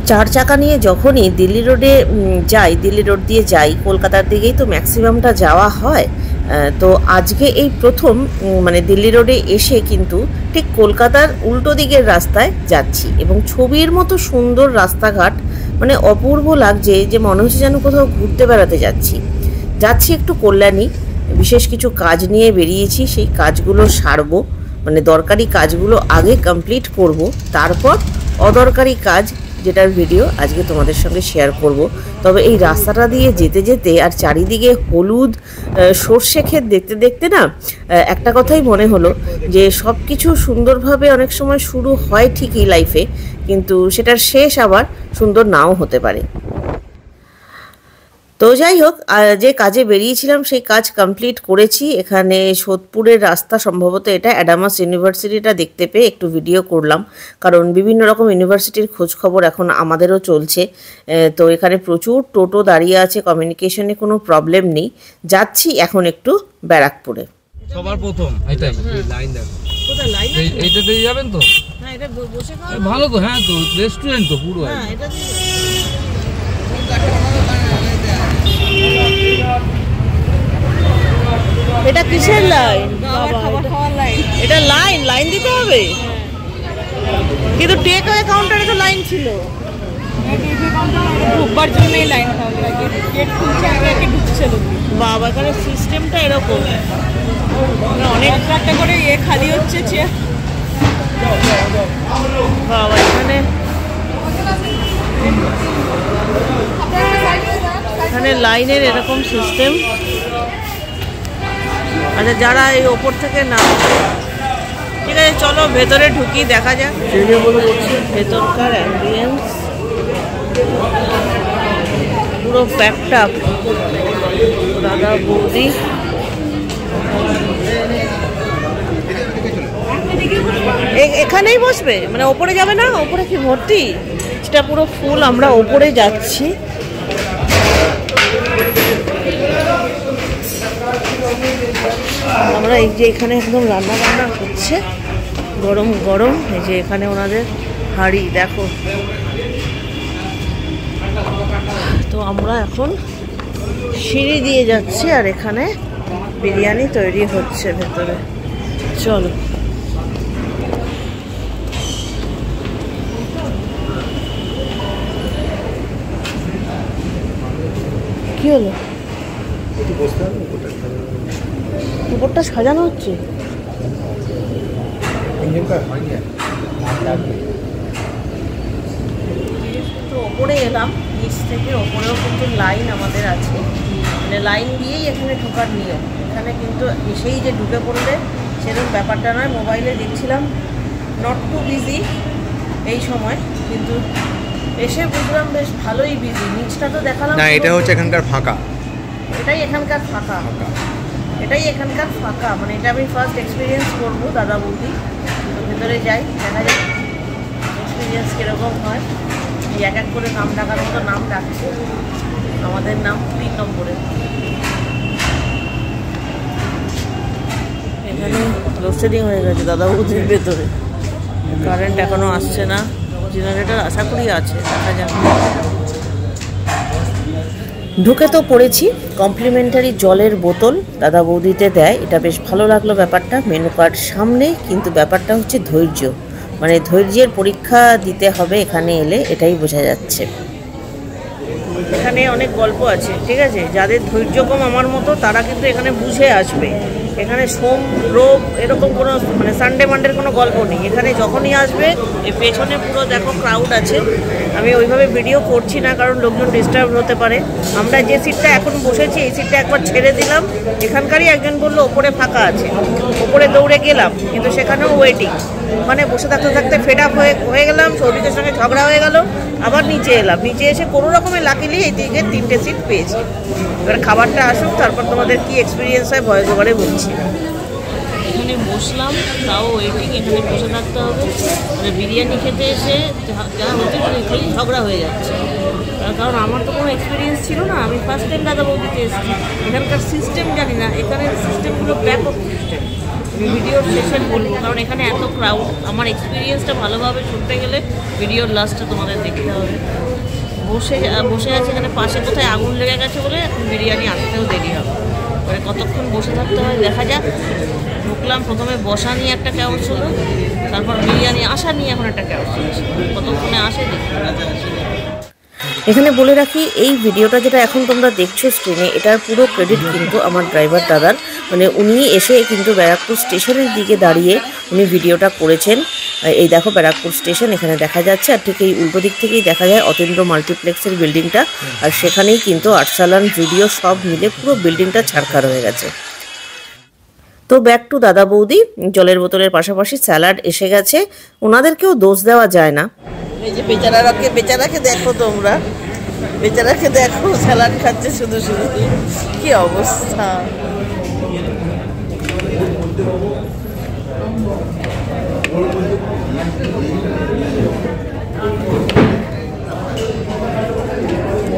চার চাকা নিয়ে যখনই দিল্লি রোডে যাই, দিল্লি রোড দিয়ে যাই, কলকাতার দিকেই তো ম্যাক্সিমামটা যাওয়া হয়। তো আজকে এই প্রথম মানে দিল্লি রোডে এসে কিন্তু ঠিক কলকাতার উল্টো দিকের রাস্তায় যাচ্ছি, এবং ছবির মতো সুন্দর রাস্তাঘাট, মানে অপূর্ব লাগছে, যে মনে হচ্ছে যেন কোথাও ঘুরতে বেড়াতে যাচ্ছি একটু কল্যাণী। বিশেষ কিছু কাজ নিয়ে বেরিয়েছি, সেই কাজগুলো সারবো, মানে দরকারি কাজগুলো আগে কমপ্লিট করব, তারপর অদরকারি কাজ যেটার ভিডিও আজকে তোমাদের সঙ্গে শেয়ার করব। তবে এই রাস্তাটা দিয়ে যেতে যেতে আর চারিদিকে হলুদ সর্ষে ক্ষেত দেখতে দেখতে না একটা কথাই মনে হলো, যে সব কিছু সুন্দরভাবে অনেক সময় শুরু হয় ঠিকই লাইফে, কিন্তু সেটার শেষ আবার সুন্দর নাও হতে পারে। তো যাই হোক, যে কাজে বেরিয়েছিলাম সেই কাজ কমপ্লিট করেছি। এখানে সোদপুরের রাস্তা, সম্ভবত এটা অ্যাডামাস ইউনিভার্সিটিটা দেখতে পেয়ে একটু ভিডিও করলাম, কারণ বিভিন্ন রকম ইউনিভার্সিটির খোঁজ খবর এখন আমাদেরও চলছে। তো এখানে প্রচুর টোটো দাঁড়িয়ে আছে, কমিউনিকেশনে কোনো প্রবলেম নেই। যাচ্ছি এখন একটু ব্যারাকপুরে। সবার প্রথম এটাই লাইন দেখো, কোথায় লাইন এইটাতেই যাবেন তো? হ্যাঁ, এটা বসে খাওয়া ভালো তো। হ্যাঁ, তো রেস্টুরেন্ট তো পুরো। হ্যাঁ, এটা এটা কিসের লাইন? এটা লাইন লাইন দিতে হবে, কিন্তু টেক অ্যাওয়ে কাউন্টারে তো লাইন ছিল। বাবা, এখানে সিস্টেমটা এরকম, অনেক একটা করে খালি হচ্ছে চেয়ার। বাবা, এখানে লাইনের এরকম সিস্টেম। আচ্ছা, যারা এই ওপর থেকে নামছে, ঠিক আছে, চলো ভেতরে ঢুকি, দেখা যাক ভেতরকার অ্যাম্বিয়েন্স। পুরো প্যাকড আপ। দাদা বৌদি এখানেই বসবে, মানে ওপরে যাবে না? ওপরে কি ভর্তি? সেটা পুরো ফুল। আমরা ওপরে যাচ্ছি। আমরা এই যে এখানে একদম রান্না বান্না হচ্ছে, গরম গরম। এই যে এখানে ওনাদের হাঁড়ি দেখো। তো আমরা এখন সিঁড়ি দিয়ে যাচ্ছি, আর এখানে বিরিয়ানি তৈরি হচ্ছে ভেতরে। চলো। কি হলো? উপরটা সাজানো হচ্ছে। তো ওপরে এলাম, নিচ থেকে ওপরেও কিন্তু লাইন আমাদের আছে, মানে লাইন দিয়েই এখানে ঢোকার নিয়ম। এখানে কিন্তু এসেই যে ঢুকে পড়লে সেরকম ব্যাপারটা নয়। মোবাইলে দেখছিলাম নট টু বিজি এই সময়, কিন্তু এসে বুঝলাম বেশ ভালোই বিজি। নিচটা তো দেখালাম না, এটা হচ্ছে এখানকার ফাঁকা। এটাই এখানকার ফাঁকা, এটাই এখানকার ফাঁকা, মানে এটা আমি ফার্স্ট এক্সপিরিয়েন্স করবো। দাদা বৌদি তো ভেতরে যাই, দেখা যাক এক্সপিরিয়েন্স কীরকম হয়। এই এক এক করে নাম ডাকার মতো নাম ডাকছে। আমাদের নাম 3 নম্বরে। এখানে লোডশেডিং হয়ে গেছে দাদা বৌদির ভেতরে, কারেন্ট এখনও আসছে না। জেনারেটর আশা করি আছে, দেখা যাক। ঢুকে তো পড়েছি। কমপ্লিমেন্টারি জলের বোতল দাদা বৌদিতে দেয়, এটা বেশ ভালো লাগলো ব্যাপারটা। মেনু কার্ড সামনে, কিন্তু ব্যাপারটা হচ্ছে ধৈর্য, মানে ধৈর্যের পরীক্ষা দিতে হবে এখানে এলে, এটাই বোঝা যাচ্ছে। এখানে অনেক গল্প আছে, ঠিক আছে, যাদের ধৈর্য কম আমার মতো তারা কিন্তু এখানে বুঝে আসবে। এখানে সোম রোব এরকম কোনো, মানে সানডে মানডের কোনো গল্প নেই। এখানে যখনই আসবে, এই পেছনে পুরো দেখো ক্রাউড আছে। আমি ওইভাবে ভিডিও করছি না, কারণ লোকজন ডিস্টার্ব হতে পারে। আমরা যে সিটটা এখন বসেছি, এই সিটটা একবার ছেড়ে দিলাম। এখানকারই একজন বললো ওপরে ফাঁকা আছে, ওপরে দৌড়ে গেলাম, কিন্তু সেখানেও ওয়েটিং। মানে বসে থাকতে থাকতে ফেড আপ হয়ে গেলাম, সৌদিদের সঙ্গে ঝগড়া হয়ে গেল, আবার নিচে এলাম। নিচে এসে কোনো রকমের লাকিলি এই দিকে 3টে সিট পেয়েছি। এবার খাবারটা আসুক, তারপর তোমাদের কি এক্সপিরিয়েন্স হয় ভয়েস ওভারে বলছি। এখানে বসলাম, তাও ওয়েটিং, এখানে বসে থাকতে হবে। মানে বিরিয়ানি খেতে এসে যা হচ্ছে খালি ঝগড়া হয়ে যাচ্ছে, কারণ আমার তো কোনো এক্সপিরিয়েন্স ছিল না। আমি ফার্স্ট টাইম দাদা বৌদিতে এসেছি, এখানকার সিস্টেম জানি না। এখানের সিস্টেমগুলো ব্যাপক সিস্টেম, আমি ভিডিওর শেষে বলবো, কারণ এখানে এত ক্রাউড। আমার এক্সপিরিয়েন্সটা ভালোভাবে শুনতে গেলে ভিডিওর লাস্টটা তোমাদের দেখতে হবে। বসে আছে এখানে পাশে কোথায় আগুন লেগে গেছে বলে এখন বিরিয়ানি আসতেও দেরি হবে। এবারে কতক্ষণ বসে থাকতে হয় দেখা যাক। ঢুকলাম, প্রথমে বসা নিয়ে একটা কেমন ছিল, তারপর বিরিয়ানি আসা নিয়ে এখন একটা কেমন চলছে, কতক্ষণে আসে দেখি। এখানে বলে রাখি, এই ভিডিওটা যেটা এখন তোমরা দেখছো স্ক্রিনে, এটার পুরো ক্রেডিট কিন্তু আমার ড্রাইভার দাদার। মানে উনি এসে কিন্তু ব্যারাকপুর স্টেশনের দিকে দাঁড়িয়ে উনি ভিডিওটা করেছেন। এই দেখো ব্যারাকপুর স্টেশন এখানে দেখা যাচ্ছে, আর ঠিক এই উল্টো দিক থেকেই দেখা যায় অতীন্দ্র মাল্টিপ্লেক্সের বিল্ডিংটা, আর সেখানেই কিন্তু আরসালান জুডিও সব মিলে পুরো বিল্ডিংটা ছাড়খাড় হয়ে গেছে। তো ব্যাক টু দাদা বৌদি, জলের বোতলের পাশাপাশি স্যালাড এসে গেছে, ওনাদেরকেও দোষ দেওয়া যায় না। এই যে বেচারাকে দেখো তোমরা, বেচারাকে দেখো স্যালাড খাচ্ছে শুধু শুধু, কি অবস্থা।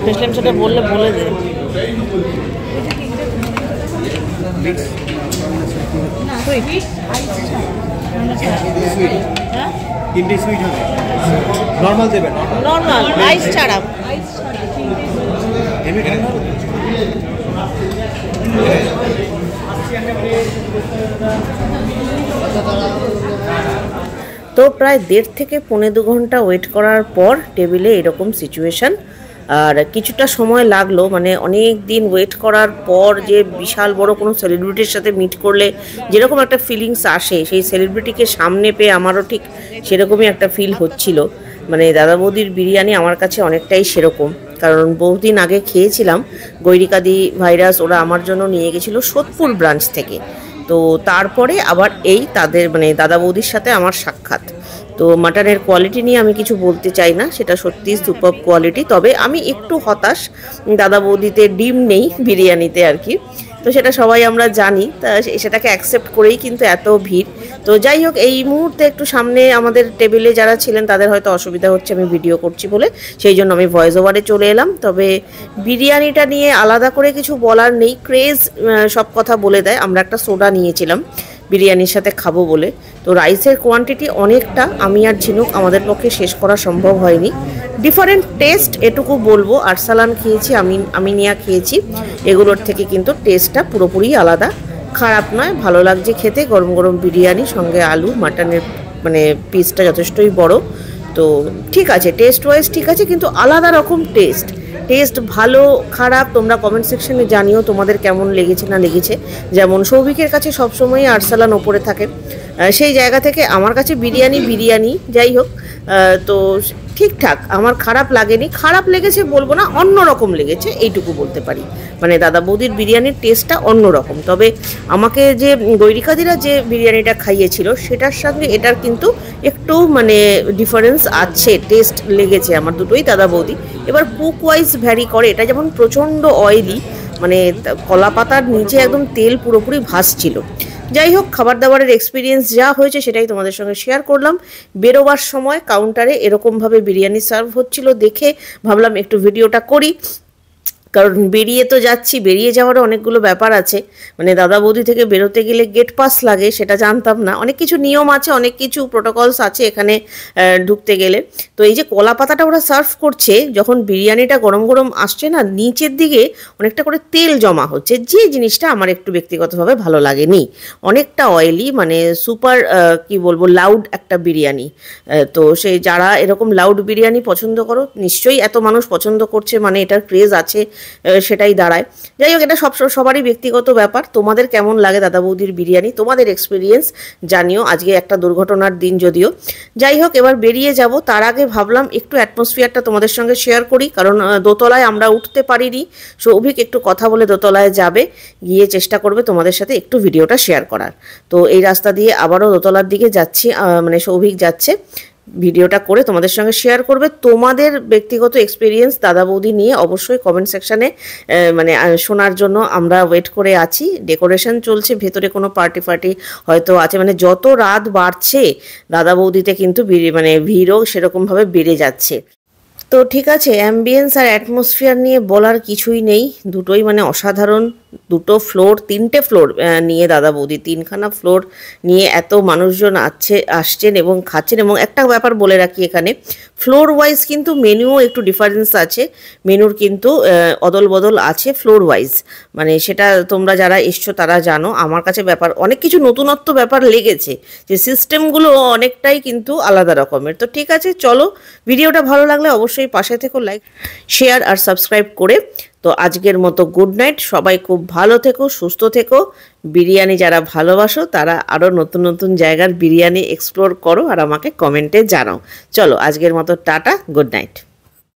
মুসলিম সেটা বললে বলে দে। তিনটে সুইট হবে, নরমাল দেবেন, নরমাল আইস ছাড়া। তো প্রায় 1.5 থেকে 2.25 ঘন্টা ওয়েট করার পর টেবিলে এরকম সিচুয়েশন। আর কিছুটা সময় লাগলো, মানে অনেক দিন ওয়েট করার পর যে বিশাল বড় কোনো সেলিব্রিটির সাথে মিট করলে যেরকম একটা ফিলিংস আসে, সেই সেলিব্রিটিকে সামনে পেয়ে আমারও ঠিক সেরকমই একটা ফিল হচ্ছিল। মানে দাদা বৌদির বিরিয়ানি আমার কাছে অনেকটাই সেরকম, কারণ বহুদিন আগে খেয়েছিলাম। গৈরিকাদি ভাইরাস ওরা আমার জন্য নিয়ে গেছিলো সোদপুর ব্রাঞ্চ থেকে। তো তারপরে আবার এই তাদের মানে দাদা বৌদির সাথে আমার সাক্ষাৎ। তো মাটনের কোয়ালিটি নিয়ে আমি কিছু বলতে চাই না, সেটা সত্যি সুপার কোয়ালিটি। তবে আমি একটু হতাশ, দাদা বৌদিতে ডিম নেই বিরিয়ানিতে আর কি। তো সেটা সবাই আমরা জানি, তা সেটাকে অ্যাকসেপ্ট করেই কিন্তু এত ভিড়। তো যাই হোক, এই মুহূর্তে একটু সামনে আমাদের টেবিলে যারা ছিলেন তাদের হয়তো অসুবিধা হচ্ছে আমি ভিডিও করছি বলে, সেই জন্য আমি ভয়েস ওভারে চলে এলাম। তবে বিরিয়ানিটা নিয়ে আলাদা করে কিছু বলার নেই, ক্রেজ সব কথা বলে দেয়। আমরা একটা সোডা নিয়েছিলাম বিরিয়ানির সাথে খাবো বলে। তো রাইসের কোয়ান্টিটি অনেকটা, আমি আর ঝিনুক আমাদের পক্ষে শেষ করা সম্ভব হয়নি। ডিফারেন্ট টেস্ট এটুকু বলবো। আরসালান খেয়েছি, আমি নিয়া খেয়েছি, এগুলোর থেকে কিন্তু টেস্টটা পুরোপুরি আলাদা। খারাপ নয়, ভালো লাগছে খেতে। গরম গরম বিরিয়ানি, সঙ্গে আলু, মাটনের মানে পিসটা যথেষ্টই বড়। তো ঠিক আছে, টেস্ট ওয়াইজ ঠিক আছে, কিন্তু আলাদা রকম টেস্ট ভালো খারাপ তোমরা কমেন্ট সেকশনে জানিও তোমাদের কেমন লেগেছে না লেগেছে। যেমন সৌভিকের কাছে সবসময়ই আরসালান ওপরে থাকে, সেই জায়গা থেকে আমার কাছে বিরিয়ানি যাই হোক। তো ঠিকঠাক, আমার খারাপ লাগেনি। খারাপ লেগেছে বলবো না, অন্যরকম লেগেছে এইটুকু বলতে পারি। মানে দাদা বৌদির বিরিয়ানির টেস্টটা অন্যরকম। তবে আমাকে যে গৈরিকাদিরা যে বিরিয়ানিটা খাইয়েছিল সেটার সঙ্গে এটার কিন্তু একটু মানে ডিফারেন্স আছে, টেস্ট লেগেছে আমার দুটোই দাদা বৌদি। এবার কুক ওয়াইজ ভ্যারি করে, এটা যেমন প্রচণ্ড অয়েলি, মানে কলা পাতার নিচে একদম তেল পুরোপুরি ভাসছিল। যাই হোক, খাবার দাবারের এক্সপিরিয়েন্স যা হয়েছে সেটাই তোমাদের সঙ্গে শেয়ার করলাম। বেরোবার সময় কাউন্টারে এরকমভাবে বিরিয়ানি সার্ভ হচ্ছিল দেখে ভাবলাম একটু ভিডিওটা করি, কারণ বেরিয়ে তো যাচ্ছি, বেরিয়ে যাওয়ারও অনেকগুলো ব্যাপার আছে। মানে দাদা বৌদি থেকে বেরোতে গেলে গেট পাস লাগে, সেটা জানতাম না। অনেক কিছু নিয়ম আছে, অনেক কিছু প্রোটোকলস আছে এখানে ঢুকতে গেলে। তো এই যে কলা পাতাটা ওরা সার্ভ করছে, যখন বিরিয়ানিটা গরম গরম আসছে না, নিচের দিকে অনেকটা করে তেল জমা হচ্ছে, যে জিনিসটা আমার একটু ব্যক্তিগতভাবে ভালো লাগেনি। অনেকটা অয়েলি, মানে সুপার কি বলবো, লাউড একটা বিরিয়ানি। তো সেই যারা এরকম লাউড বিরিয়ানি পছন্দ করো, নিশ্চয়ই এত মানুষ পছন্দ করছে মানে এটার ক্রেজ আছে, সেটাই দাঁড়ায়। যাই হোক, এটা সবারই ব্যক্তিগত ব্যাপার। তোমাদের কেমন লাগে দাদা বৌদির বিরিয়ানি, তোমাদের এক্সপিরিয়েন্স জানিও। আজকে একটা দুর্ঘটনার দিন যদিও। যাই হোক, এবার বেরিয়ে যাব, তার আগে ভাবলাম একটু অ্যাটমসফিয়ারটা তোমাদের সঙ্গে শেয়ার করি, কারণ দোতলায় আমরা উঠতে পারিনি। সৌভিক একটু কথা বলে দোতলায় যাবে, গিয়ে চেষ্টা করবে তোমাদের সাথে একটু ভিডিওটা শেয়ার করার। তো এই রাস্তা দিয়ে আবারও দোতলার দিকে যাচ্ছি, মানে সৌভিক যাচ্ছে, ভিডিওটা করে তোমাদের সঙ্গে শেয়ার করবে। তোমাদের ব্যক্তিগত এক্সপিরিয়েন্স দাদা বৌদি নিয়ে অবশ্যই কমেন্ট সেকশানে মানে শোনার জন্য আমরা ওয়েট করে আছি। ডেকোরেশন চলছে, ভেতরে কোনো পার্টি হয়তো আছে। মানে যত রাত বাড়ছে দাদা বৌদিতে কিন্তু মানে ভিড়ও সেরকমভাবে বেড়ে যাচ্ছে। তো ঠিক আছে, অ্যাম্বিয়েন্স আর অ্যাটমসফিয়ার নিয়ে বলার কিছুই নেই, দুটোই মানে অসাধারণ। দুটো ফ্লোর, 3টে ফ্লোর নিয়ে দাদা বৌদি, 3খানা ফ্লোর নিয়ে এত মানুষজন আসছেন এবং খাচ্ছেন। এবং একটা ব্যাপার বলে রাখি, এখানে ফ্লোর ওয়াইজ কিন্তু মেনুও একটু ডিফারেন্স আছে, মেনুর কিন্তু অদল বদল আছে ফ্লোর ওয়াইজ, মানে সেটা তোমরা যারা এসছো তারা জানো। আমার কাছে ব্যাপার অনেক কিছু নতুনত্ব ব্যাপার লেগেছে, যে সিস্টেমগুলো অনেকটাই কিন্তু আলাদা রকমের। তো ঠিক আছে, চলো, ভিডিওটা ভালো লাগলে অবশ্যই পাশে থেকো, লাইক শেয়ার আর সাবস্ক্রাইব করে। তো আজকের মতো গুড নাইট, সবাই খুব ভালো থেকো, সুস্থ থেকো। বিরিয়ানি যারা ভালোবাসো তারা আরও নতুন নতুন জায়গার বিরিয়ানি এক্সপ্লোর করো আর আমাকে কমেন্টে জানাও। চলো, আজকের মতো টাটা, গুড নাইট।